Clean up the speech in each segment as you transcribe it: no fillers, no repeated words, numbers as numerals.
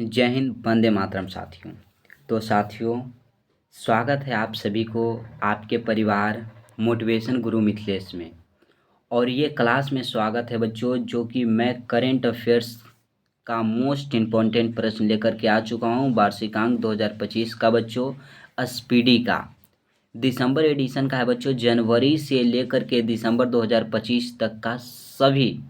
जय हिंद, वंदे मातरम साथियों। तो साथियों, स्वागत है आप सभी को आपके परिवार मोटिवेशन गुरु मिथिलेश में। और ये क्लास में स्वागत है बच्चों, जो कि मैं करंट अफेयर्स का मोस्ट इम्पोर्टेंट प्रश्न लेकर के आ चुका हूँ। वार्षिकांक 2025 का बच्चों, स्पीडी का दिसंबर एडिशन का है बच्चों। जनवरी से लेकर के दिसंबर 2025 तक का सभी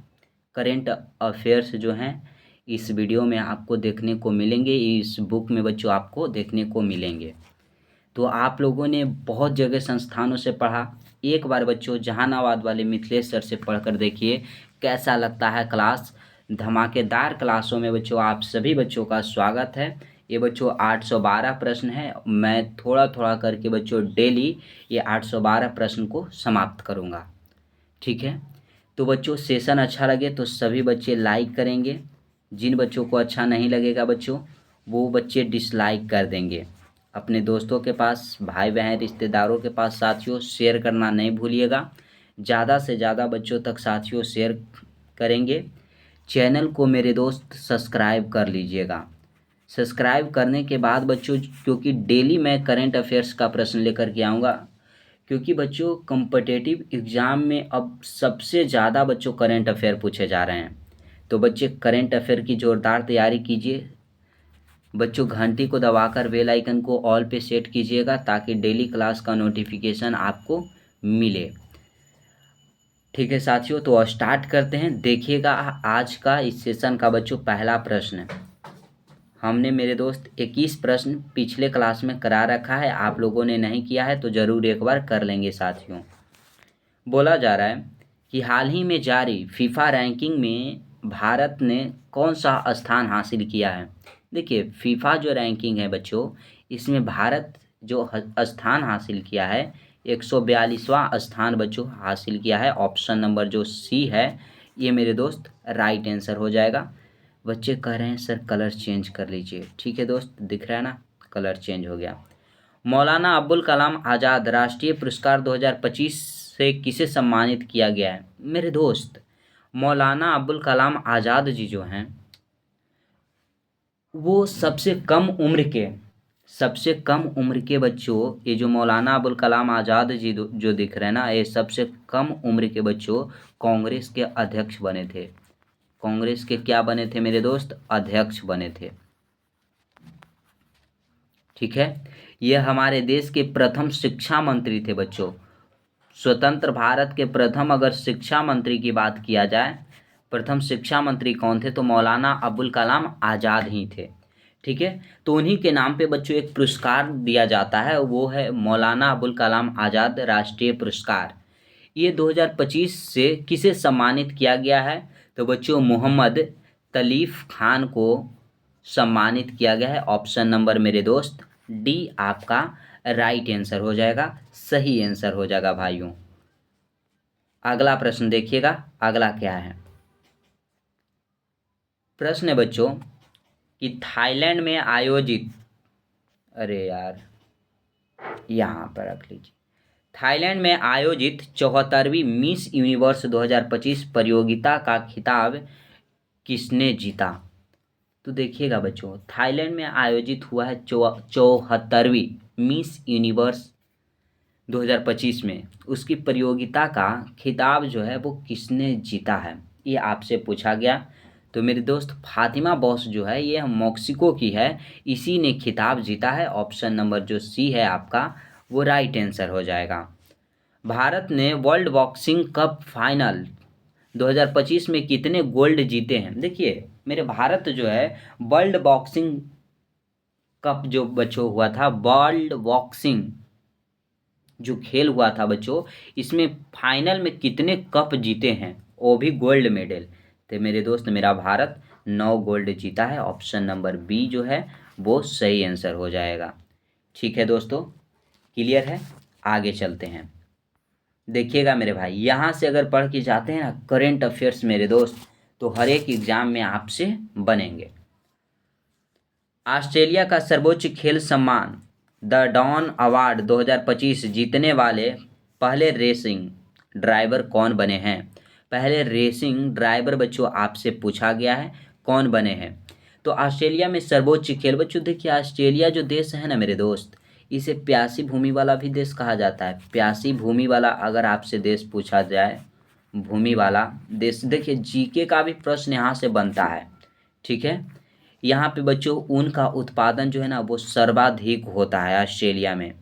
करेंट अफेयर्स जो हैं इस वीडियो में आपको देखने को मिलेंगे, इस बुक में बच्चों आपको देखने को मिलेंगे। तो आप लोगों ने बहुत जगह संस्थानों से पढ़ा, एक बार बच्चों जहानाबाद वाले मिथिलेश सर से पढ़कर देखिए कैसा लगता है क्लास। धमाकेदार क्लासों में बच्चों आप सभी बच्चों का स्वागत है। ये बच्चों 812 प्रश्न है। मैं थोड़ा थोड़ा करके बच्चों डेली ये 812 प्रश्न को समाप्त करूँगा, ठीक है। तो बच्चों सेशन अच्छा लगे तो सभी बच्चे लाइक करेंगे। जिन बच्चों को अच्छा नहीं लगेगा बच्चों, वो बच्चे डिसलाइक कर देंगे। अपने दोस्तों के पास, भाई बहन, रिश्तेदारों के पास साथियों शेयर करना नहीं भूलिएगा। ज़्यादा से ज़्यादा बच्चों तक साथियों शेयर करेंगे। चैनल को मेरे दोस्त सब्सक्राइब कर लीजिएगा। सब्सक्राइब करने के बाद बच्चों, क्योंकि डेली मैं करंट अफेयर्स का प्रश्न लेकर के आऊँगा, क्योंकि बच्चों कॉम्पिटिटिव एग्ज़ाम में अब सबसे ज़्यादा बच्चों करंट अफेयर पूछे जा रहे हैं। तो बच्चे करंट अफेयर की ज़ोरदार तैयारी कीजिए। बच्चों घंटी को दबाकर बेल आइकन को ऑल पे सेट कीजिएगा, ताकि डेली क्लास का नोटिफिकेशन आपको मिले, ठीक है साथियों। तो स्टार्ट करते हैं। देखिएगा आज का इस सेशन का बच्चों पहला प्रश्न। हमने मेरे दोस्त 21 प्रश्न पिछले क्लास में करा रखा है, आप लोगों ने नहीं किया है तो ज़रूर एक बार कर लेंगे साथियों। बोला जा रहा है कि हाल ही में जारी फीफा रैंकिंग में भारत ने कौन सा स्थान हासिल किया है। देखिए फीफा जो रैंकिंग है बच्चों, इसमें भारत जो स्थान हासिल किया है 142वां स्थान बच्चों हासिल किया है। ऑप्शन नंबर जो सी है ये मेरे दोस्त राइट आंसर हो जाएगा। बच्चे कह रहे हैं सर कलर चेंज कर लीजिए, ठीक है दोस्त, दिख रहा है ना, कलर चेंज हो गया। मौलाना अब्बुल कलाम आज़ाद राष्ट्रीय पुरस्कार 2025 से किसे सम्मानित किया गया है। मेरे दोस्त मौलाना अब्बुल कलाम आज़ाद जी जो हैं, वो सबसे कम उम्र के बच्चों, ये जो मौलाना अब्बुल कलाम आज़ाद जी जो दिख रहे हैं ना, ये सबसे कम उम्र के बच्चों कांग्रेस के अध्यक्ष बने थे। कांग्रेस के क्या बने थे मेरे दोस्त? अध्यक्ष बने थे, ठीक है। ये हमारे देश के प्रथम शिक्षा मंत्री थे बच्चों। स्वतंत्र भारत के प्रथम अगर शिक्षा मंत्री की बात किया जाए, प्रथम शिक्षा मंत्री कौन थे? तो मौलाना अब्बुल कलाम आज़ाद ही थे, ठीक है। तो उन्हीं के नाम पे बच्चों एक पुरस्कार दिया जाता है, वो है मौलाना अब्बुल कलाम आज़ाद राष्ट्रीय पुरस्कार। ये 2025 से किसे सम्मानित किया गया है? तो बच्चों मोहम्मद तलीफ खान को सम्मानित किया गया है। ऑप्शन नंबर मेरे दोस्त डी आपका राइट आंसर हो जाएगा, सही आंसर हो जाएगा भाइयों। अगला प्रश्न देखिएगा, अगला क्या है। प्रश्न है बच्चों कि थाईलैंड में आयोजित, अरे यार यहाँ पर रख लीजिए, थाईलैंड में आयोजित 74वीं मिस यूनिवर्स 2025 प्रतियोगिता का खिताब किसने जीता। तो देखिएगा बच्चों, थाईलैंड में आयोजित हुआ है 74वीं मिस यूनिवर्स 2025 में, उसकी प्रतियोगिता का खिताब जो है वो किसने जीता है, ये आपसे पूछा गया। तो मेरे दोस्त फातिमा बॉस जो है ये मैक्सिको की है, इसी ने खिताब जीता है। ऑप्शन नंबर जो सी है आपका वो राइट आंसर हो जाएगा। भारत ने वर्ल्ड बॉक्सिंग कप फाइनल 2025 में कितने गोल्ड जीते हैं। देखिए मेरे भारत जो है वर्ल्ड बॉक्सिंग कप जो बच्चों हुआ था, वर्ल्ड बॉक्सिंग जो खेल हुआ था बच्चों, इसमें फाइनल में कितने कप जीते हैं, वो भी गोल्ड मेडल। तो मेरे दोस्त मेरा भारत 9 गोल्ड जीता है। ऑप्शन नंबर बी जो है वो सही आंसर हो जाएगा, ठीक है दोस्तों, क्लियर है। आगे चलते हैं। देखिएगा मेरे भाई, यहाँ से अगर पढ़ के जाते हैं ना करेंट अफेयर्स मेरे दोस्त, तो हर एक एग्जाम में आपसे बनेंगे। ऑस्ट्रेलिया का सर्वोच्च खेल सम्मान द डॉन अवार्ड 2025 जीतने वाले पहले रेसिंग ड्राइवर कौन बने हैं। पहले रेसिंग ड्राइवर बच्चों आपसे पूछा गया है कौन बने हैं। तो ऑस्ट्रेलिया में सर्वोच्च खेल, बच्चों देखिए ऑस्ट्रेलिया जो देश है ना मेरे दोस्त, इसे प्यासी भूमि वाला भी देश कहा जाता है। प्यासी भूमि वाला अगर आपसे देश पूछा जाए, भूमि वाला देश, देखिए जीके का भी प्रश्न यहाँ से बनता है। ठीक है, यहाँ पे बच्चों ऊन का उत्पादन जो है ना वो सर्वाधिक होता है ऑस्ट्रेलिया में।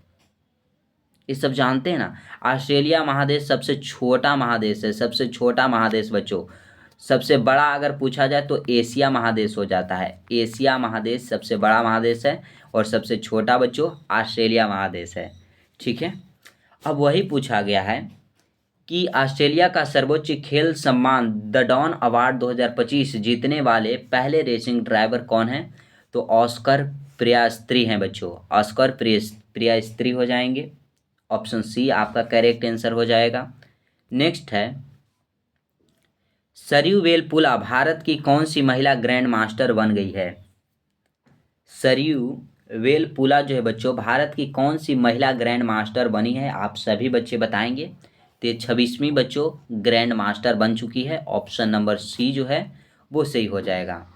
ये सब जानते हैं ना। ऑस्ट्रेलिया महादेश सबसे छोटा महादेश है, सबसे छोटा महादेश बच्चों। सबसे बड़ा अगर पूछा जाए तो एशिया महादेश हो जाता है। एशिया महादेश सबसे बड़ा महादेश है और सबसे छोटा बच्चों ऑस्ट्रेलिया महादेश है। ठीक है, अब वही पूछा गया है कि ऑस्ट्रेलिया का सर्वोच्च खेल सम्मान द डॉन अवार्ड 2025 जीतने वाले पहले रेसिंग ड्राइवर कौन है? तो ऑस्कर पियास्त्री हैं बच्चों, ऑस्कर पियास्त्री हो जाएंगे। ऑप्शन सी आपका करेक्ट आंसर हो जाएगा। नेक्स्ट है, सरयू वेलपुला भारत की कौन सी महिला ग्रैंड मास्टर बन गई है? सरयू वेलपुला जो है बच्चों भारत की कौन सी महिला ग्रैंड मास्टर बनी है? आप सभी बच्चे बताएंगे। तो 26वीं बच्चों ग्रैंड मास्टर बन चुकी है। ऑप्शन नंबर सी जो है वो सही हो जाएगा।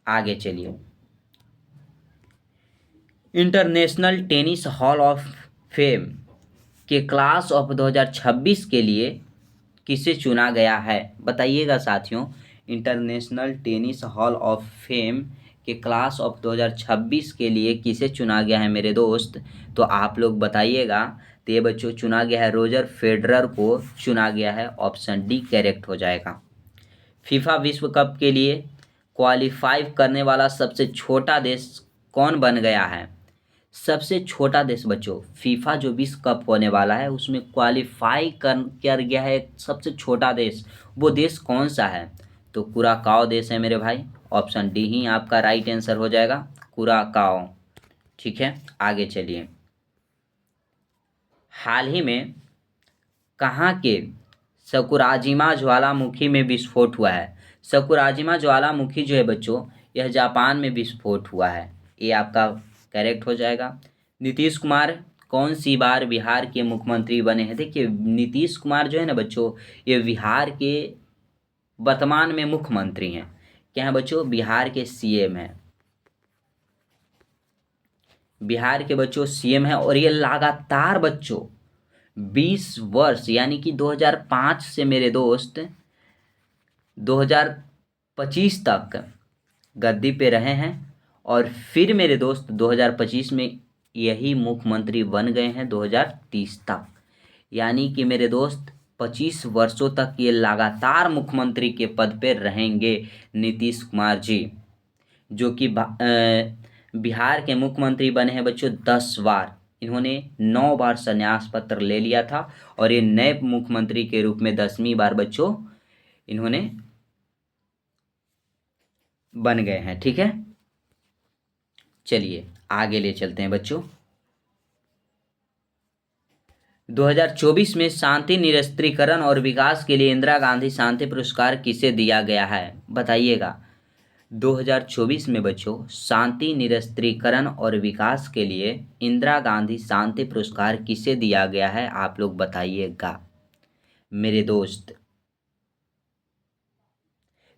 आगे चलिए, international tennis hall of fame के क्लास ऑफ 2026 के लिए किसे चुना गया है? बताइएगा साथियों, international tennis hall of fame के क्लास ऑफ 2026 के लिए किसे चुना गया है मेरे दोस्त? तो आप लोग बताइएगा। तो ये बच्चों चुना गया है रोजर फेडरर को चुना गया है। ऑप्शन डी करेक्ट हो जाएगा। फीफा विश्व कप के लिए क्वालिफाई करने वाला सबसे छोटा देश कौन बन गया है? सबसे छोटा देश बच्चों, फीफा जो विश्व कप होने वाला है उसमें क्वालिफाई कर गया है सबसे छोटा देश, वो देश कौन सा है? तो कुराकाओ देश है मेरे भाई। ऑप्शन डी ही आपका राइट आंसर हो जाएगा, कुराकाओ। ठीक है, आगे चलिए। हाल ही में कहाँ के सकुराजिमा ज्वालामुखी में विस्फोट हुआ है? सकुराजिमा ज्वालामुखी जो है बच्चों यह जापान में विस्फोट हुआ है। ये आपका करेक्ट हो जाएगा। नीतीश कुमार कौन सी बार बिहार के मुख्यमंत्री बने हैं? देखिए नीतीश कुमार जो है ना बच्चों ये बिहार के वर्तमान में मुख्यमंत्री हैं। क्या है बच्चों? बिहार के सीएम हैं। बिहार के बच्चों सीएम है और ये लगातार बच्चों 20 वर्ष यानी कि 2005 से मेरे दोस्त 2025 तक गद्दी पे रहे हैं और फिर मेरे दोस्त 2025 में यही मुख्यमंत्री बन गए हैं 2030 तक। यानी कि मेरे दोस्त 25 वर्षों तक ये लगातार मुख्यमंत्री के पद पे रहेंगे नीतीश कुमार जी, जो कि बिहार के मुख्यमंत्री बने हैं बच्चों 10 बार। इन्होंने 9 बार संन्यास पत्र ले लिया था और ये नए मुख्यमंत्री के रूप में 10वीं बार बच्चों इन्होंने बन गए हैं। ठीक है, चलिए आगे ले चलते हैं बच्चों। 2024 में शांति निरस्त्रीकरण और विकास के लिए इंदिरा गांधी शांति पुरस्कार किसे दिया गया है? बताइएगा। 2024 में बच्चों शांति निरस्त्रीकरण और विकास के लिए इंदिरा गांधी शांति पुरस्कार किसे दिया गया है? आप लोग बताइएगा मेरे दोस्त।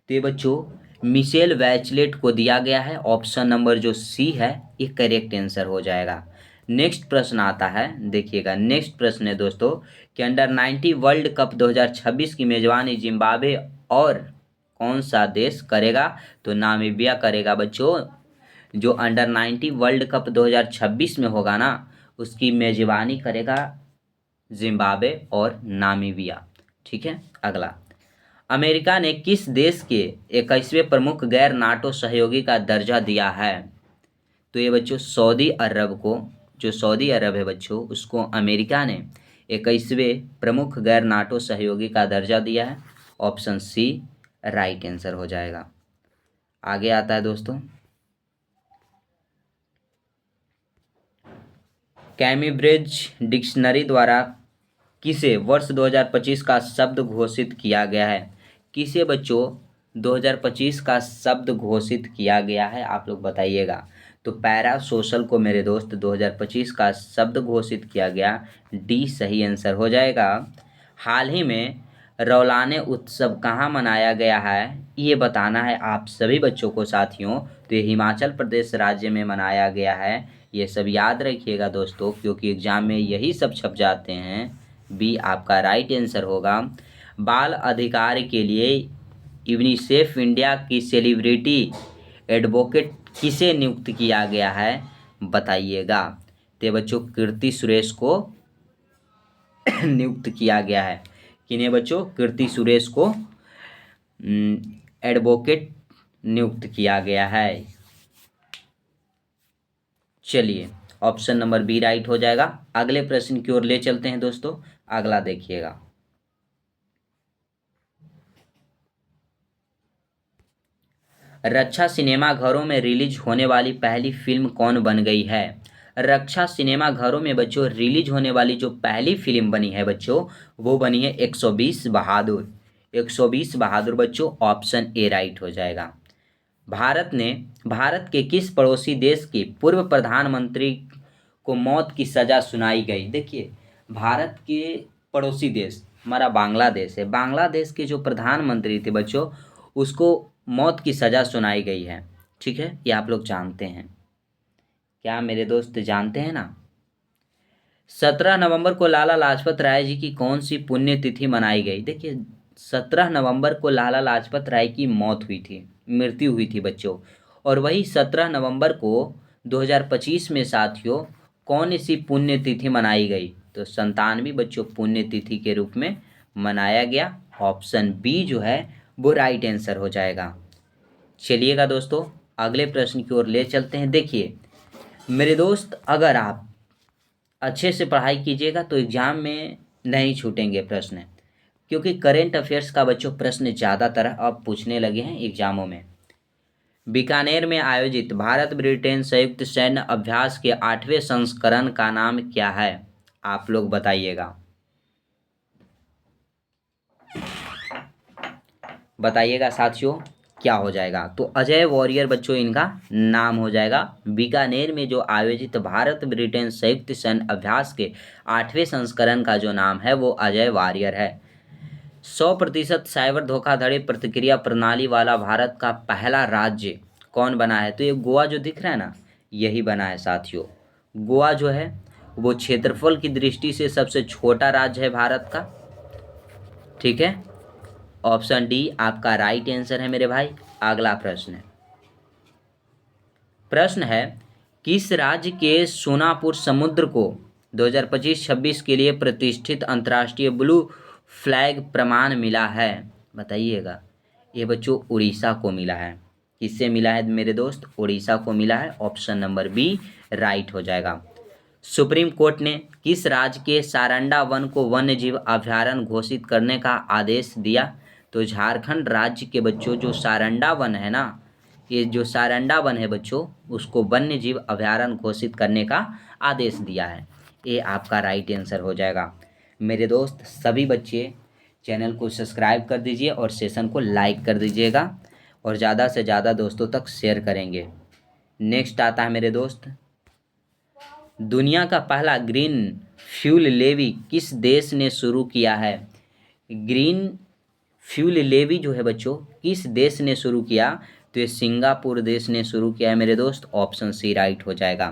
तो ये बच्चों मिशेल बैचलेट को दिया गया है। ऑप्शन नंबर जो सी है ये करेक्ट आंसर हो जाएगा। नेक्स्ट प्रश्न आता है, देखिएगा नेक्स्ट प्रश्न है दोस्तों कि अंडर 90 वर्ल्ड कप 2026 की मेजबानी जिम्बाब्वे और कौन सा देश करेगा? तो नामीबिया करेगा बच्चों। जो अंडर 90 वर्ल्ड कप 2026 में होगा ना उसकी मेजबानी करेगा जिम्बाब्वे और नामीबिया। ठीक है, अगला, अमेरिका ने किस देश के 21वें प्रमुख गैर नाटो सहयोगी का दर्जा दिया है? तो ये बच्चों सऊदी अरब को, जो सऊदी अरब है बच्चों उसको अमेरिका ने 21वें प्रमुख गैर नाटो सहयोगी का दर्जा दिया है। ऑप्शन सी राइट आंसर हो जाएगा। आगे आता है दोस्तों, कैम्ब्रिज डिक्शनरी द्वारा किसे वर्ष 2025 का शब्द घोषित किया गया है? किसे बच्चों 2025 का शब्द घोषित किया गया है? आप लोग बताइएगा। तो पैरा सोशल को मेरे दोस्त 2025 का शब्द घोषित किया गया, डी सही आंसर हो जाएगा। हाल ही में रौलाने उत्सव कहाँ मनाया गया है, ये बताना है आप सभी बच्चों को साथियों। तो ये हिमाचल प्रदेश राज्य में मनाया गया है। ये सब याद रखिएगा दोस्तों, क्योंकि एग्जाम में यही सब छप जाते हैं। बी आपका राइट आंसर होगा। बाल अधिकार के लिए यूनिसेफ इंडिया की सेलिब्रिटी एडवोकेट किसे नियुक्त किया गया है, बताइएगा। तो बच्चों कीर्ति सुरेश को नियुक्त किया गया है। किन्हें बच्चों? कीर्ति सुरेश को एडवोकेट नियुक्त किया गया है। चलिए ऑप्शन नंबर बी राइट हो जाएगा। अगले प्रश्न की ओर ले चलते हैं दोस्तों। अगला देखिएगा। रक्षा सिनेमा घरों में रिलीज होने वाली पहली फिल्म कौन बन गई है? रक्षा सिनेमा घरों में बच्चों रिलीज होने वाली जो पहली फिल्म बनी है बच्चों, वो बनी है 120 बहादुर। 120 बहादुर बच्चों, ऑप्शन ए राइट हो जाएगा। भारत के किस पड़ोसी देश के पूर्व प्रधानमंत्री को मौत की सजा सुनाई गई? देखिए, भारत के पड़ोसी देश हमारा बांग्लादेश है। बांग्लादेश के जो प्रधानमंत्री थे बच्चों, उसको मौत की सजा सुनाई गई है। ठीक है, ये आप लोग जानते हैं क्या मेरे दोस्त? जानते हैं ना। 17 नवंबर को लाला लाजपत राय जी की कौन सी पुण्यतिथि मनाई गई? देखिए, 17 नवंबर को लाला लाजपत राय की मौत हुई थी, मृत्यु हुई थी बच्चों। और वही 17 नवंबर को 2025 में साथियों कौन सी पुण्यतिथि मनाई गई? तो 97 बच्चों पुण्यतिथि के रूप में मनाया गया। ऑप्शन बी जो है वो राइट आंसर हो जाएगा। चलिएगा दोस्तों, अगले प्रश्न की ओर ले चलते हैं। देखिए मेरे दोस्त, अगर आप अच्छे से पढ़ाई कीजिएगा तो एग्जाम में नहीं छूटेंगे प्रश्न, क्योंकि करेंट अफेयर्स का बच्चों प्रश्न ज़्यादातर अब पूछने लगे हैं एग्जामों में। बीकानेर में आयोजित भारत ब्रिटेन संयुक्त सैन्य अभ्यास के 8वें संस्करण का नाम क्या है? आप लोग बताइएगा। बताइएगा साथियों क्या हो जाएगा? तो अजय वॉरियर बच्चों इनका नाम हो जाएगा। बीकानेर में जो आयोजित भारत ब्रिटेन संयुक्त सैन्य अभ्यास के 8वें संस्करण का जो नाम है वो अजय वॉरियर है। 100% साइबर धोखाधड़ी प्रतिक्रिया प्रणाली वाला भारत का पहला राज्य कौन बना है? तो ये गोवा जो दिख रहा है ना, यही बना है साथियों। गोवा जो है वो क्षेत्रफल की दृष्टि से सबसे छोटा राज्य है भारत का। ठीक है, ऑप्शन डी आपका राइट आंसर है मेरे भाई। अगला प्रश्न है किस राज्य के सोनापुर समुद्र को 2025-26 के लिए प्रतिष्ठित अंतर्राष्ट्रीय ब्लू फ्लैग प्रमाण मिला है? बताइएगा। ये बच्चों उड़ीसा को मिला है। किससे मिला है मेरे दोस्त? उड़ीसा को मिला है। ऑप्शन नंबर बी राइट हो जाएगा। सुप्रीम कोर्ट ने किस राज्य के सारंडा वन को वन्य जीव अभयारण्य घोषित करने का आदेश दिया? तो झारखंड राज्य के बच्चों जो सारंडा वन है ना, ये जो सारंडा वन है बच्चों, उसको वन्य जीव अभयारण्य घोषित करने का आदेश दिया है। ये आपका राइट आंसर हो जाएगा। मेरे दोस्त सभी बच्चे चैनल को सब्सक्राइब कर दीजिए और सेशन को लाइक कर दीजिएगा और ज़्यादा से ज़्यादा दोस्तों तक शेयर करेंगे। नेक्स्ट आता है मेरे दोस्त, दुनिया का पहला ग्रीन फ्यूल लेवी किस देश ने शुरू किया है? ग्रीन फ्यूल लेवी जो है बच्चों किस देश ने शुरू किया? तो ये सिंगापुर देश ने शुरू किया है मेरे दोस्त। ऑप्शन सी राइट हो जाएगा।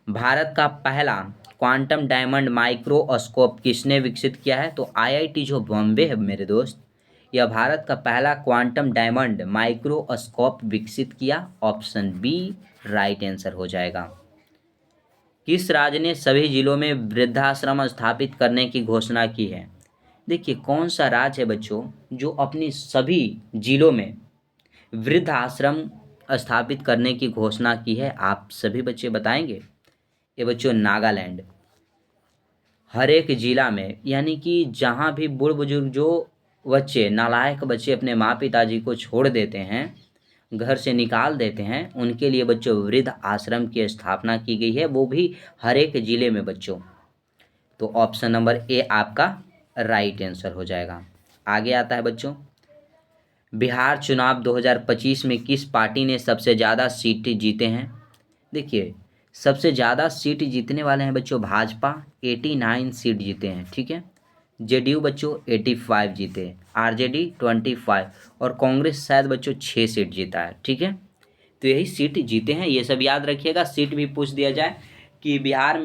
भारत का पहला क्वांटम डायमंड माइक्रोस्कोप किसने विकसित किया है? तो आईआईटी जो बॉम्बे है मेरे दोस्त, यह भारत का पहला क्वांटम डायमंड माइक्रोस्कोप विकसित किया। ऑप्शन बी राइट आंसर हो जाएगा। किस राज्य ने सभी जिलों में वृद्धाश्रम स्थापित करने की घोषणा की है? देखिए कौन सा राज्य है बच्चों जो अपनी सभी जिलों में वृद्ध आश्रम स्थापित करने की घोषणा की है? आप सभी बच्चे बताएंगे। ये बच्चों नागालैंड। हर एक जिला में, यानी कि जहाँ भी बूढ़ बुजुर्ग जो बच्चे नालायक बच्चे अपने माँ पिताजी को छोड़ देते हैं, घर से निकाल देते हैं, उनके लिए बच्चों वृद्ध आश्रम की स्थापना की गई है, वो भी हर एक जिले में बच्चों। तो ऑप्शन नंबर ए आपका राइट आंसर हो जाएगा। आगे आता है बच्चों, बिहार चुनाव 2025 में किस पार्टी ने सबसे ज़्यादा सीट जीते हैं? देखिए सबसे ज़्यादा सीट जीतने वाले हैं बच्चों भाजपा, 89 सीट जीते हैं। ठीक है, जेडीयू बच्चों 85 जीते, आरजेडी 25 और कांग्रेस शायद बच्चों 6 सीट जीता है। ठीक है, तो यही सीट जीते हैं, ये सब याद रखिएगा। सीट भी पूछ दिया जाए कि बिहार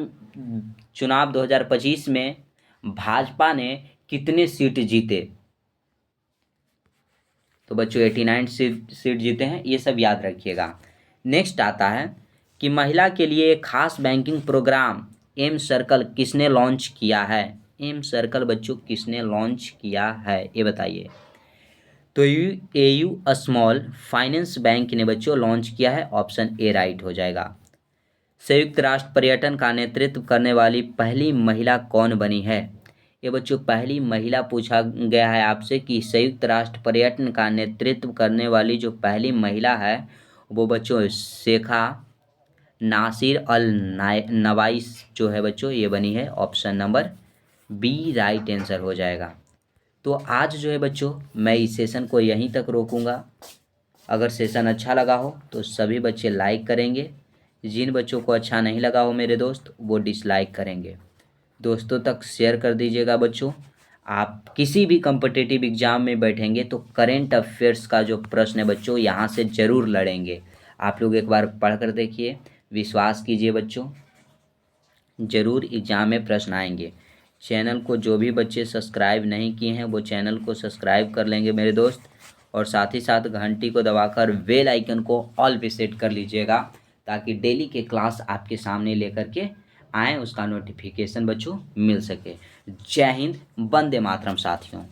चुनाव 2025 में भाजपा ने कितने सीट जीते, तो बच्चों 89 सीट जीते हैं, ये सब याद रखिएगा। नेक्स्ट आता है कि महिला के लिए एक खास बैंकिंग प्रोग्राम एम सर्कल किसने लॉन्च किया है। एम सर्कल बच्चों किसने लॉन्च किया है, ये बताइए। तो एयू स्मॉल फाइनेंस बैंक ने बच्चों लॉन्च किया है, ऑप्शन ए राइट हो जाएगा। संयुक्त राष्ट्र पर्यटन का नेतृत्व करने वाली पहली महिला कौन बनी है। ये बच्चों पहली महिला पूछा गया है आपसे कि संयुक्त राष्ट्र पर्यटन का नेतृत्व करने वाली जो पहली महिला है वो बच्चों शेखा नासिर अल नवाइस जो है बच्चों ये बनी है, option number B right answer हो जाएगा। तो आज जो है बच्चों मैं इस सेशन को यहीं तक रोकूंगा। अगर सेशन अच्छा लगा हो तो सभी बच्चे लाइक करेंगे, जिन बच्चों को अच्छा नहीं लगा हो मेरे दोस्त वो डिसलाइक करेंगे। दोस्तों तक शेयर कर दीजिएगा बच्चों। आप किसी भी कम्पिटिटिव एग्जाम में बैठेंगे तो करेंट अफेयर्स का जो प्रश्न है बच्चों यहाँ से ज़रूर लड़ेंगे। आप लोग एक बार पढ़ कर देखिए, विश्वास कीजिए बच्चों, ज़रूर एग्जाम में प्रश्न आएंगे। चैनल को जो भी बच्चे सब्सक्राइब नहीं किए हैं वो चैनल को सब्सक्राइब कर लेंगे मेरे दोस्त, और साथ ही साथ घंटी को दबाकर बेल आइकन को ऑल पे सेट कर लीजिएगा ताकि डेली के क्लास आपके सामने लेकर के आएँ, उसका नोटिफिकेशन बच्चों मिल सके। जय हिंद, वंदे मातरम साथियों।